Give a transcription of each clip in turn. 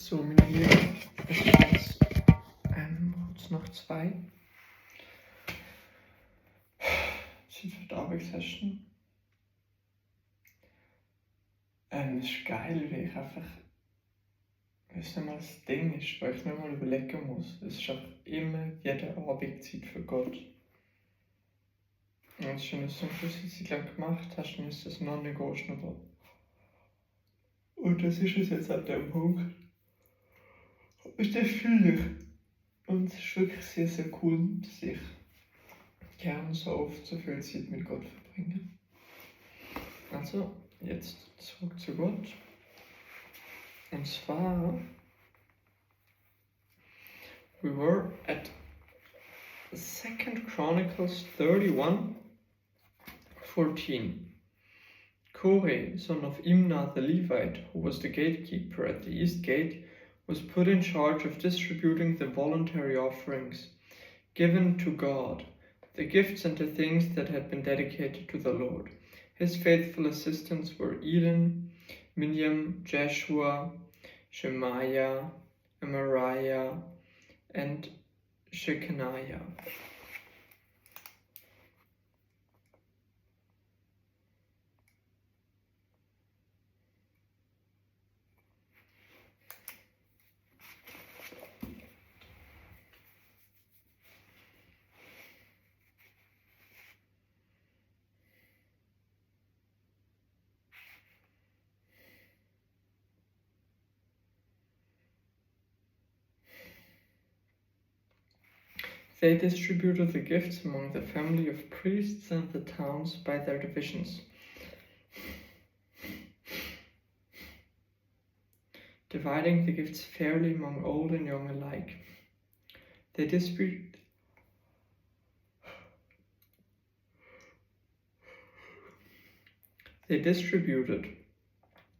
So, meine Lieben, es war jetzt kurz nach 2. Sind wir da Session. Es ist geil, weil ich einfach, weißt du, mal das Ding ist, weil ich nicht mal überlegen muss. Es ist einfach immer jede Abend Zeit für Gott. Und das ist schon so eine gewisse Zeit lang gemacht hast, dann ist das non-negotiable. Und das ist es jetzt an dem Punkt. Und das fühle ich. Und es ist wirklich sehr, sehr cool, dass ich gerne so oft so viel Zeit mit Gott verbringe. Also, jetzt zurück zu Gott. Und zwar, we were at 2 Chronicles 31:14. Kore, son of Imnah the Levite, who was the gatekeeper at the east gate, was put in charge of distributing the voluntary offerings given to God, the gifts and the things that had been dedicated to the Lord. His faithful assistants were Elin, Miniam, Jeshua, Shemaiah, Amariah, and Shechaniah. They distributed the gifts among the family of priests and the towns by their divisions, dividing the gifts fairly among old and young alike. They distributed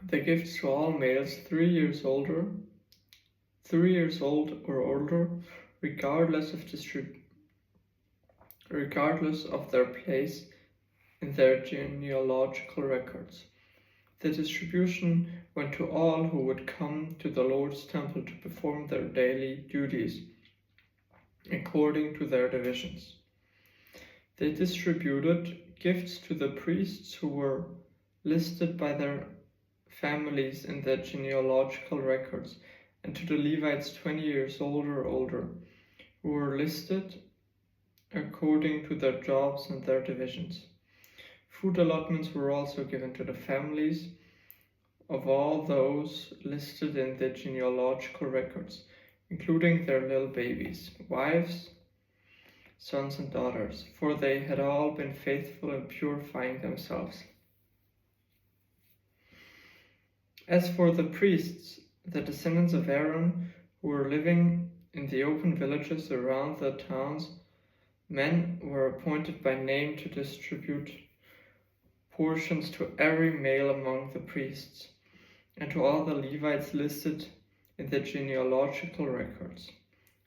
the gifts to all males 3 years old or older, regardless of their place in their genealogical records. The distribution went to all who would come to the Lord's temple to perform their daily duties according to their divisions. They distributed gifts to the priests who were listed by their families in their genealogical records, and to the Levites 20 years old or older, who were listed according to their jobs and their divisions. Food allotments were also given to the families of all those listed in the genealogical records, including their little babies, wives, sons and daughters, for they had all been faithful in purifying themselves. As for the priests, the descendants of Aaron, who were living in the open villages around the towns, men were appointed by name to distribute portions to every male among the priests, and to all the Levites listed in the genealogical records.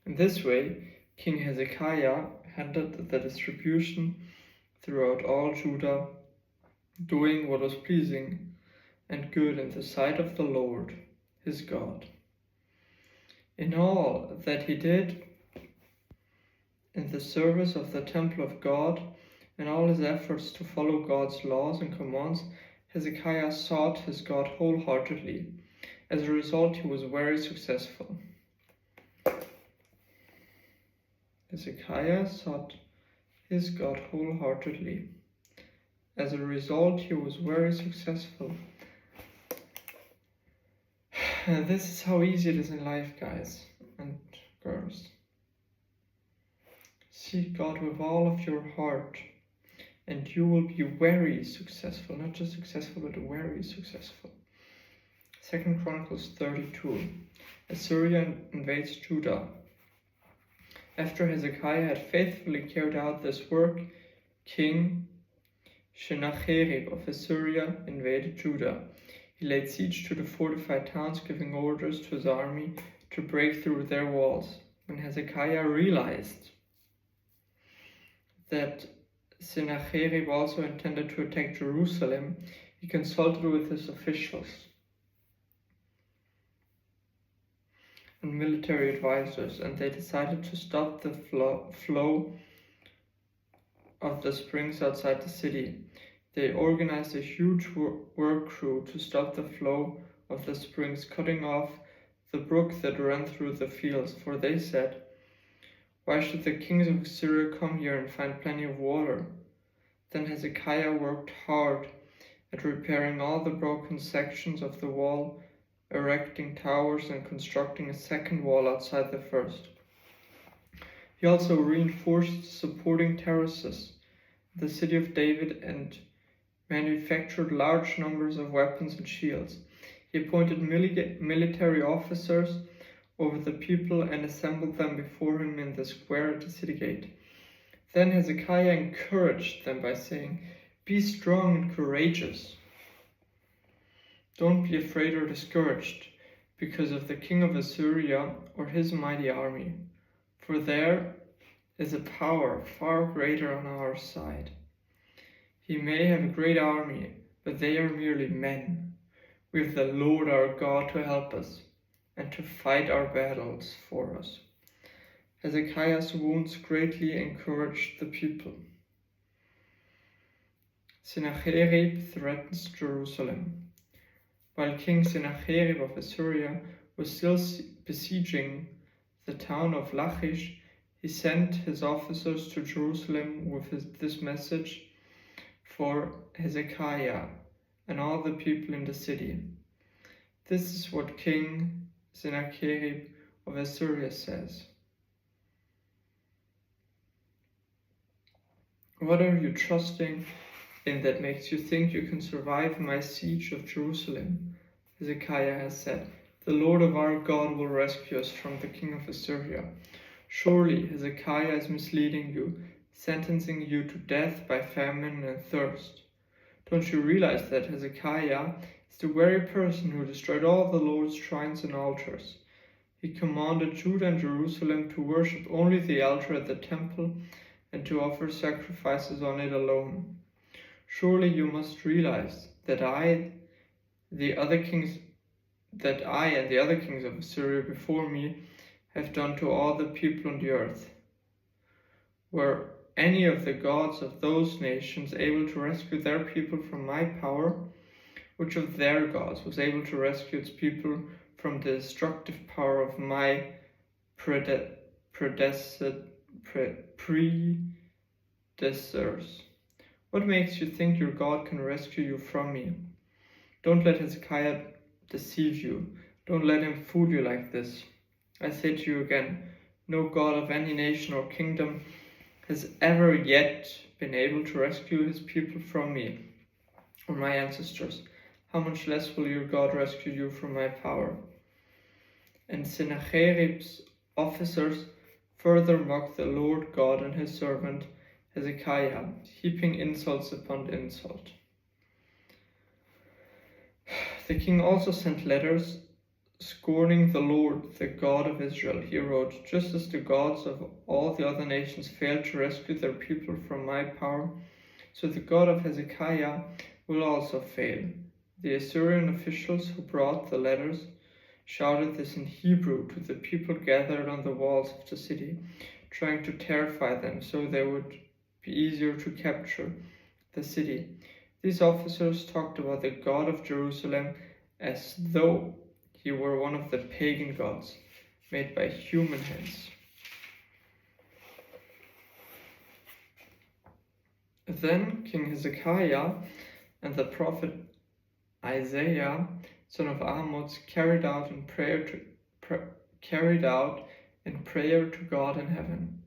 In this way, King Hezekiah handled the distribution throughout all Judah, doing what was pleasing and good in the sight of the Lord, his God. In all that he did in the service of the temple of God, and all his efforts to follow God's laws and commands, Hezekiah sought his God wholeheartedly. As a result, he was very successful. Hezekiah sought his God wholeheartedly. As a result, he was very successful. And this is how easy it is in life, guys and girls. Seek God with all of your heart, and you will be very successful. Not just successful, but very successful. 2 Chronicles 32. Assyria invades Judah. After Hezekiah had faithfully carried out this work, King Sennacherib of Assyria invaded Judah. He laid siege to the fortified towns, giving orders to his army to break through their walls. When Hezekiah realized that Sennacherib also intended to attack Jerusalem, he consulted with his officials. and military advisors, and they decided to stop the flow of the springs outside the city. They organized a huge work crew to stop the flow of the springs, cutting off the brook that ran through the fields, for they said, "Why should the kings of Assyria come here and find plenty of water?" Then Hezekiah worked hard at repairing all the broken sections of the wall, erecting towers and constructing a second wall outside the first. He also reinforced supporting terraces in the city of David and manufactured large numbers of weapons and shields. He appointed military officers over the people and assembled them before him in the square at the city gate. Then Hezekiah encouraged them by saying, "Be strong and courageous. Don't be afraid or discouraged because of the king of Assyria or his mighty army, for there is a power far greater on our side. He may have a great army, but they are merely men. We have the Lord our God to help us and to fight our battles for us." Hezekiah's wounds greatly encouraged the people. Sennacherib threatens Jerusalem. While King Sennacherib of Assyria was still besieging the town of Lachish, he sent his officers to Jerusalem with this message for Hezekiah and all the people in the city. This is what King Sennacherib of Assyria says. "What are you trusting in that makes you think you can survive my siege of Jerusalem?" Hezekiah has said. "The Lord of our God will rescue us from the king of Assyria. Surely Hezekiah is misleading you, sentencing you to death by famine and thirst. Don't you realize that Hezekiah is the very person who destroyed all the Lord's shrines and altars? He commanded Judah and Jerusalem to worship only the altar at the temple and to offer sacrifices on it alone. Surely you must realize that I and the other kings of Assyria before me have done to all the people on the earth. Were any of the gods of those nations able to rescue their people from my power? Which of their gods was able to rescue its people from the destructive power of my predecessors? What makes you think your God can rescue you from me? Don't let Hezekiah deceive you. Don't let him fool you like this. I say to you again, no God of any nation or kingdom has ever yet been able to rescue his people from me or my ancestors. How much less will your God rescue you from my power?" And Sennacherib's officers further mocked the Lord God and his servant Hezekiah, heaping insults upon insult. The king also sent letters scorning the Lord, the God of Israel. He wrote, "Just as the gods of all the other nations failed to rescue their people from my power, so the God of Hezekiah will also fail." The Assyrian officials who brought the letters shouted this in Hebrew to the people gathered on the walls of the city, trying to terrify them so they would be easier to capture the city. These officers talked about the God of Jerusalem as though he were one of the pagan gods made by human hands. Then King Hezekiah and the prophet Isaiah, son of Amoz, carried out in prayer to God in heaven.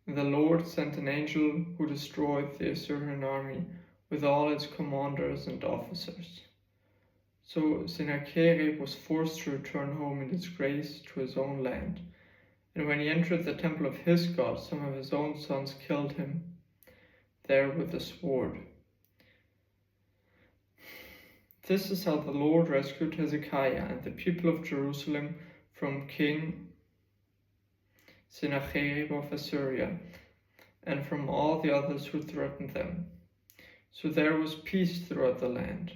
And the Lord sent an angel who destroyed the Assyrian army with all its commanders and officers. So Sennacherib was forced to return home in disgrace to his own land. And when he entered the temple of his god, some of his own sons killed him there with a sword. This is how the Lord rescued Hezekiah and the people of Jerusalem from King Sennacherib of Assyria and from all the others who threatened them. So there was peace throughout the land.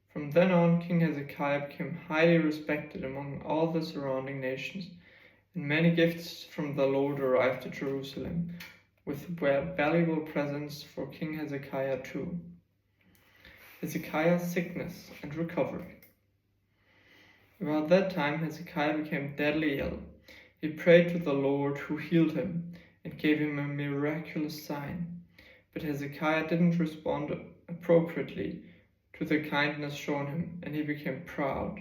From then on, King Hezekiah became highly respected among all the surrounding nations, and many gifts from the Lord arrived to Jerusalem, with valuable presents for King Hezekiah too. Hezekiah's sickness and recovery. About that time Hezekiah became deadly ill. He prayed to the Lord, who healed him and gave him a miraculous sign. But Hezekiah didn't respond appropriately to the kindness shown him, and he became proud.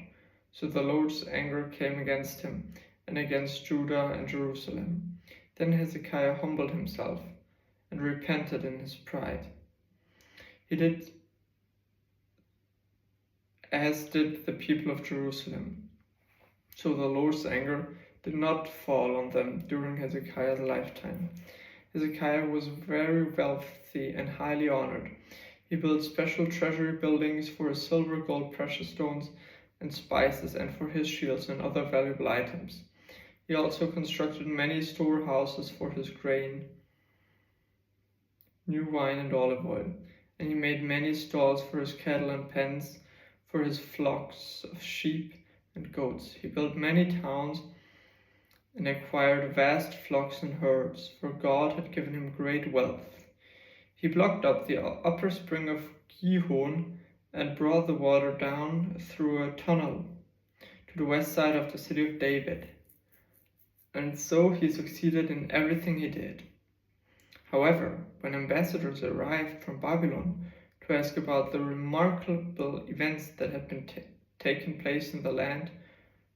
So the Lord's anger came against him and against Judah and Jerusalem. Then Hezekiah humbled himself and repented in his pride. He did as did the people of Jerusalem. So the Lord's anger did not fall on them during Hezekiah's lifetime. Hezekiah was very wealthy and highly honored. He built special treasury buildings for his silver, gold, precious stones, and spices, and for his shields and other valuable items. He also constructed many storehouses for his grain, new wine, and olive oil, and he made many stalls for his cattle and pens for his flocks of sheep and goats. He built many towns and acquired vast flocks and herds, for God had given him great wealth. He blocked up the upper spring of Gihon and brought the water down through a tunnel to the west side of the city of David. And so he succeeded in everything he did. However, when ambassadors arrived from Babylon to ask about the remarkable events that had been taken place in the land,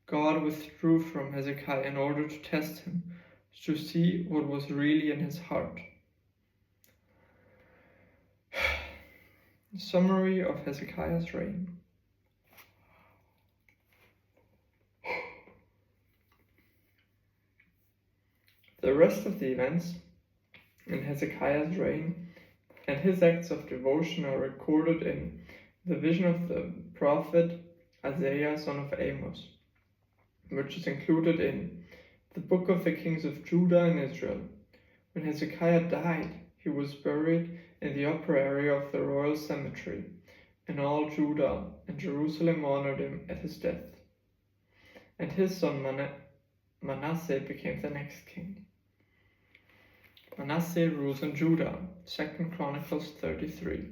God withdrew from Hezekiah in order to test him, to see what was really in his heart. Summary of Hezekiah's reign. The rest of the events in Hezekiah's reign and his acts of devotion are recorded in the vision of the prophet Isaiah, son of Amos, which is included in the book of the kings of Judah and Israel. When Hezekiah died, he was buried in the upper area of the royal cemetery, and all Judah and Jerusalem honored him at his death. And his son Manasseh became the next king. Manasseh rules in Judah, 2 Chronicles 33.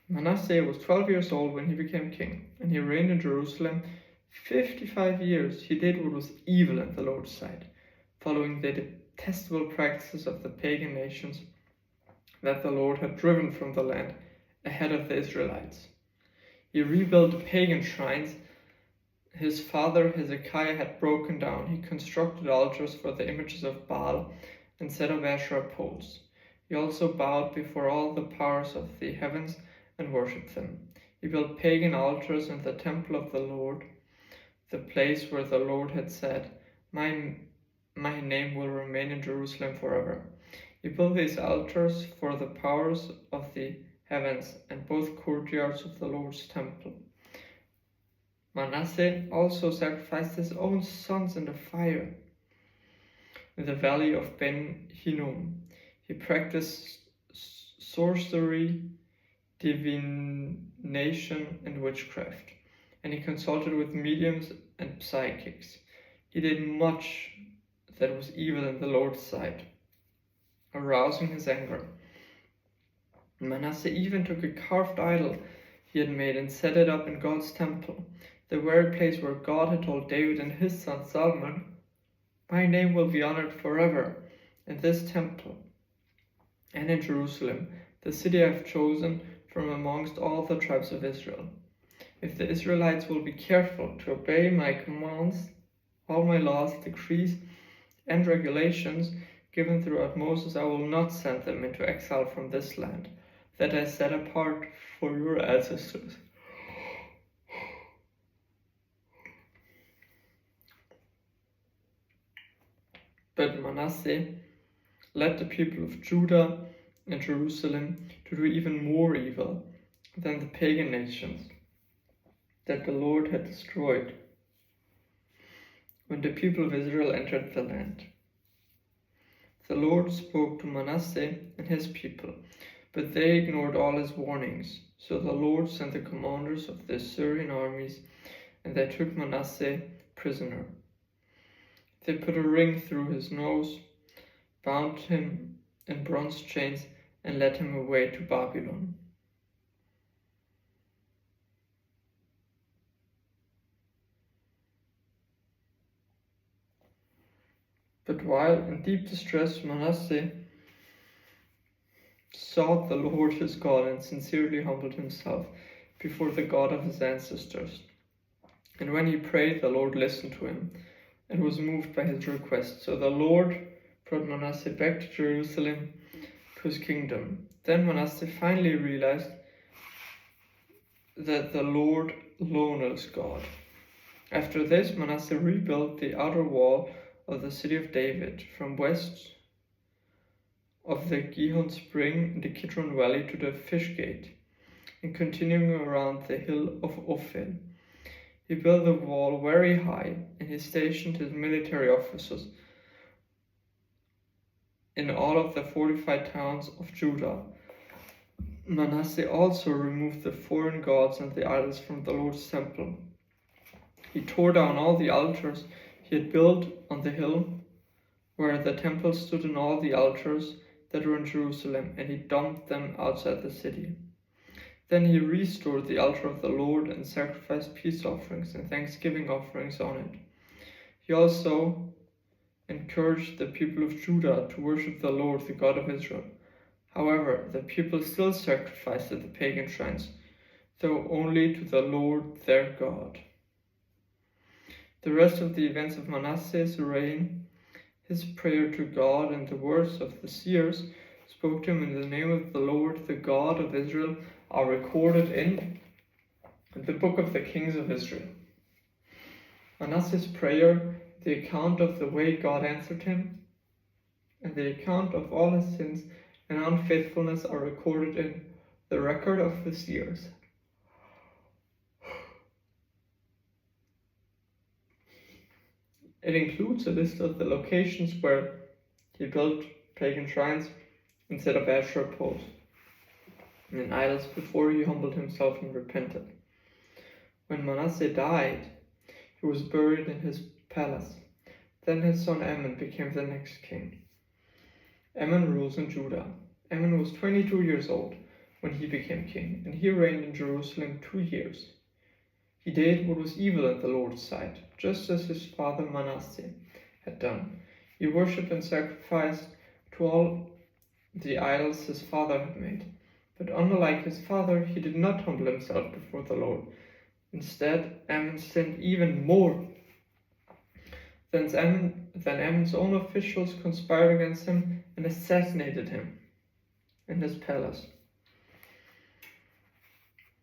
Manasseh was 12 years old when he became king, and he reigned in Jerusalem 55 years. He did what was evil in the Lord's sight, following the detestable practices of the pagan nations that the Lord had driven from the land ahead of the Israelites. He rebuilt pagan shrines his father Hezekiah had broken down. He constructed altars for the images of Baal and set up Asherah poles. He also bowed before all the powers of the heavens and worshipped them. He built pagan altars in the temple of the Lord, the place where the Lord had said, My name will remain in Jerusalem forever. He built these altars for the powers of the heavens and both courtyards of the Lord's temple. Manasseh also sacrificed his own sons in the fire in the valley of Ben Hinnom. He practiced sorcery, divination, and witchcraft, and he consulted with mediums and psychics. He did much that was evil in the Lord's sight, arousing his anger. Manasseh even took a carved idol he had made and set it up in God's temple, the very place where God had told David and his son Solomon, My name will be honored forever in this temple and in Jerusalem, the city I have chosen from amongst all the tribes of Israel. If the Israelites will be careful to obey my commands, all my laws, decrees, and regulations given throughout Moses, I will not send them into exile from this land that I set apart for your ancestors. But Manasseh led the people of Judah and Jerusalem to do even more evil than the pagan nations that the Lord had destroyed when the people of Israel entered the land. The Lord spoke to Manasseh and his people, but they ignored all his warnings. So the Lord sent the commanders of the Assyrian armies, and they took Manasseh prisoner. They put a ring through his nose, bound him in bronze chains, and led him away to Babylon. But while in deep distress, Manasseh sought the Lord his God and sincerely humbled himself before the God of his ancestors. And when he prayed, the Lord listened to him and was moved by his request. So the Lord brought Manasseh back to Jerusalem, to his kingdom. Then Manasseh finally realized that the Lord alone is God. After this, Manasseh rebuilt the outer wall of the city of David, from west of the Gihon spring in the Kidron valley to the fish gate, and continuing around the hill of Ophel. He built the wall very high, and he stationed his military officers in all of the fortified towns of Judah. Manasseh also removed the foreign gods and the idols from the Lord's temple. He tore down all the altars he had built on the hill where the temple stood, and all the altars that were in Jerusalem, and he dumped them outside the city. Then he restored the altar of the Lord and sacrificed peace offerings and thanksgiving offerings on it. He also encouraged the people of Judah to worship the Lord, the God of Israel. However, the people still sacrificed at the pagan shrines, though only to the Lord their God. The rest of the events of Manasseh's reign, his prayer to God, and the words of the seers spoke to him in the name of the Lord, the God of Israel, are recorded in the book of the kings of Israel. Manasseh's prayer, the account of the way God answered him, and the account of all his sins and unfaithfulness are recorded in the record of the seers. It includes a list of the locations where he built pagan shrines and set up Asherah poles and idols before he humbled himself and repented. When Manasseh died, he was buried in his palace. Then his son Amon became the next king. Amon rules in Judah. Amon was 22 years old when he became king, and he reigned in Jerusalem 2 years. He did what was evil in the Lord's sight, just as his father Manasseh had done. He worshipped and sacrificed to all the idols his father had made. But unlike his father, he did not humble himself before the Lord. Instead, Amon sinned even more. Then Ammon's own officials conspired against him and assassinated him in his palace.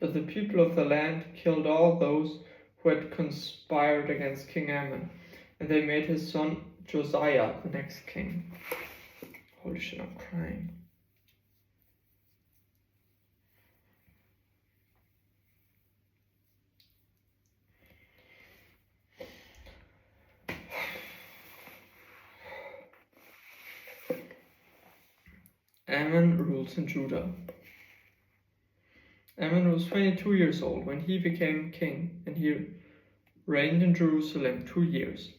But the people of the land killed all those who had conspired against King Ammon, and they made his son Josiah the next king. Holy shit, I'm crying. Ammon rules in Judah. Ammon was 22 years old when he became king, and he reigned in Jerusalem 2 years.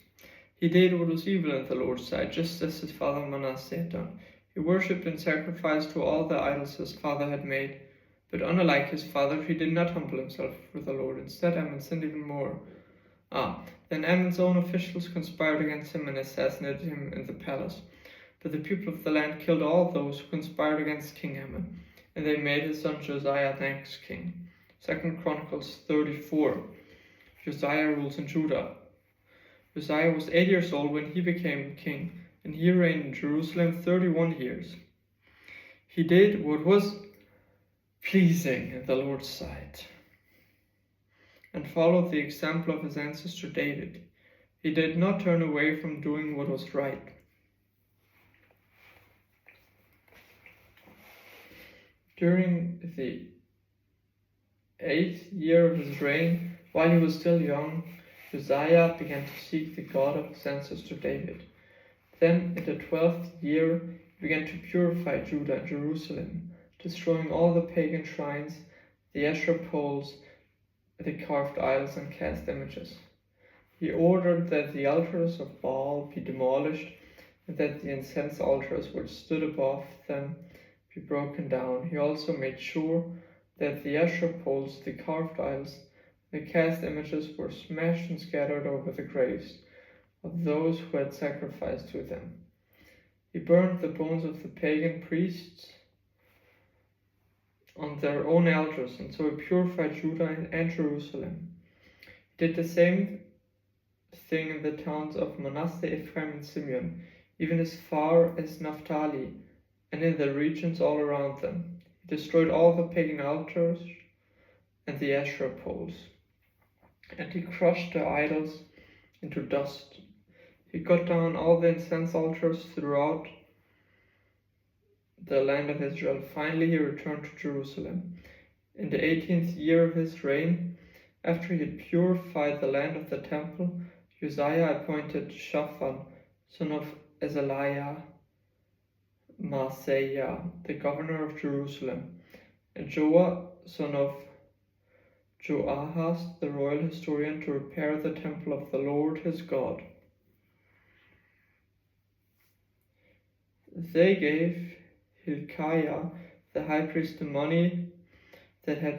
He did what was evil in the Lord's sight, just as his father Manasseh had done. He worshipped and sacrificed to all the idols his father had made. But unlike his father, he did not humble himself before the Lord. Instead, Ammon sinned even more. Then Ammon's own officials conspired against him and assassinated him in the palace. But the people of the land killed all those who conspired against King Ammon, and they made his son Josiah the next king. 2 Chronicles 34. Josiah rules in Judah. Josiah was 8 years old when he became king, and he reigned in Jerusalem 31 years. He did what was pleasing in the Lord's sight, and followed the example of his ancestor David. He did not turn away from doing what was right. During the 8th year of his reign, while he was still young, Josiah began to seek the God of his ancestor David. Then, in the 12th year, he began to purify Judah and Jerusalem, destroying all the pagan shrines, the Asherah poles, the carved idols and cast images. He ordered that the altars of Baal be demolished and that the incense altars which stood above them be broken down. He also made sure that the Asherah poles, the carved idols, and the cast images were smashed and scattered over the graves of those who had sacrificed to them. He burned the bones of the pagan priests on their own altars, and so he purified Judah and Jerusalem. He did the same thing in the towns of Manasseh, Ephraim, and Simeon, even as far as Naphtali, and in the regions all around them. He destroyed all the pagan altars and the Asherah poles, and he crushed the idols into dust. He cut down all the incense altars throughout the land of Israel. Finally, he returned to Jerusalem. In the 18th year of his reign, after he had purified the land of the temple, Uzziah appointed Shaphan, son of Azaliah, Maaseiah, the governor of Jerusalem, and Joah, son of Joahaz, the royal historian, to repair the temple of the Lord his God. They gave Hilkiah, the high priest, the money that had